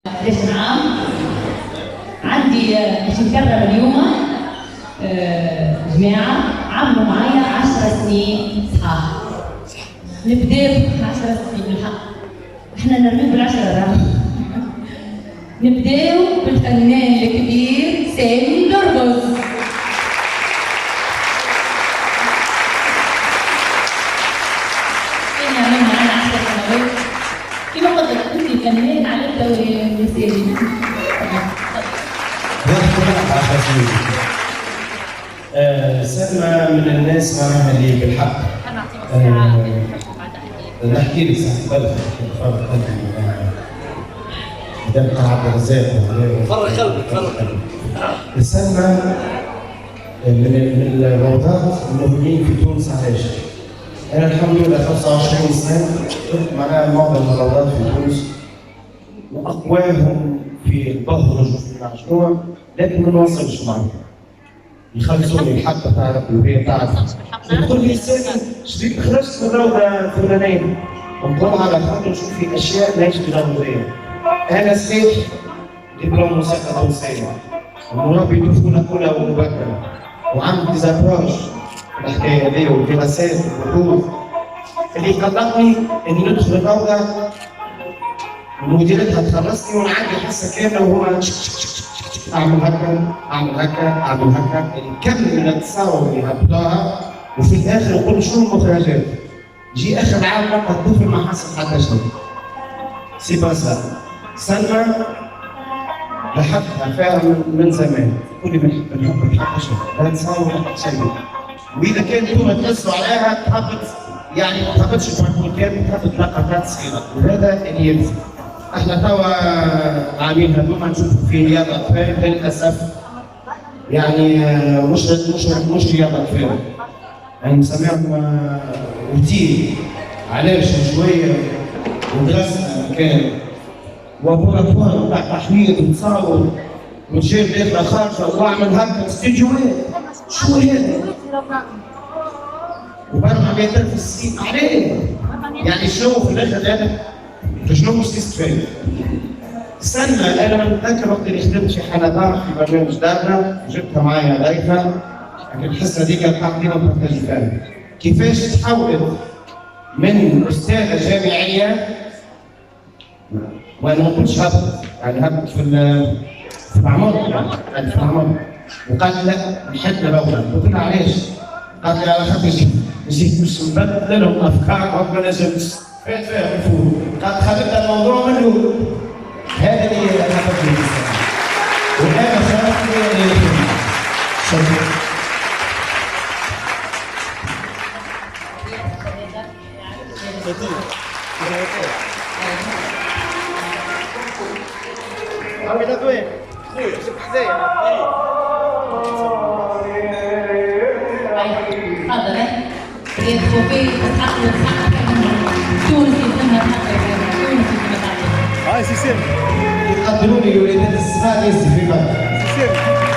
11 عام عندي باش نكرم اليوم جماعة عملوا معايا 10 سنين صحاح. نبداو 10 سنين بالحق، احنا نرميو بالعشرة راه. نبداو بالفنان الكبير سامي دربز. كنا معنا 10 سنوات كما قلت لك انت فنان على الدوري النسائي. سلمى من الناس معناها اللي بالحق نحكي لك صح بالك دمت عبد الرزاق فرغ قلبك فرغ قلبك. سلمى من الروضات المهمين في تونس. علاش؟ انا الحمد لله 25 سنه كنت معناها معظم الروضات في تونس واقواهم في البهرج وفي المعجون، لكن ما نوصلش معهم. يخلصوني الحبه تعرف وهي تعرف يقول لي سامي شريك خرجت من الروضه الفلانيه، نقوم على خاطر نشوف في اشياء ماهيش بالضروريه. انا سيف دبلوم موسيقى تونسيه ومربي طفوله اولى ومبكره وعندي ديزابروش الحكايه هذه والدراسات والبحوث اللي قلقني اني ندخل الروضه ومديرتها تخلصني وانا عندي حصه كامله وهو اعمل هكا اعمل هكا اعمل هكا، الكم من التصاور اللي هبطوها وفي الاخر نقول شنو المخرجات؟ جي اخر عام نلقى الطفل ما حصل حتى شيء. سي با سا. سلمى لاحظتها فيها من زمان، تقول لي بنحب حتى شيء، لا تصور حتى شيء. واذا كان انتم تحسوا عليها تهبط، يعني ما تهبطش بمجهود كامل، تهبط لقطات صغيره، وهذا اللي يلزم. احنا توا عامين هذوما نشوفوا في رياضه اطفال للاسف، يعني مش رياضه اطفال، يعني نسميهم روتين. علاش؟ شويه ودرسنا مكان وبوراتوار تاع تحليل وتصاور وتجيب داخله خارجه واعمل هكا استديوهات. شو هذا؟ وبرمع 100,000 في السنين عليه، يعني شنو في الاخر هذا؟ شنو مش تستفاد؟ سلمى انا نتذكر وقت اللي خدمت في حلقات في برنامج دارنا جبتها معايا ضيفه، لكن الحصه دي كانت حق ديما بارتاج فيها. كيفاش تحولت من استاذه جامعيه وانا ما قلتش هبط، يعني هبط في العمر، يعني في العمر، وقالت لا نحب نروح. قلت لها علاش؟ قالت لي على خاطر جيت مش نبدل لهم افكار ربنا نجمش فات فيها الفول. قالت خليتها الموضوع من الاول. هذا اللي حبيت الانسان. وانا شرفت لي شكرا. عمي ده وين؟ خويا شوف حذايا. تفضل هي تخوفي تحقق الحق تونسي تمها تحقق تونسي تمها. هاي سي سامي. يقدروني وليدات الصغار يزي في بالك. سي سامي.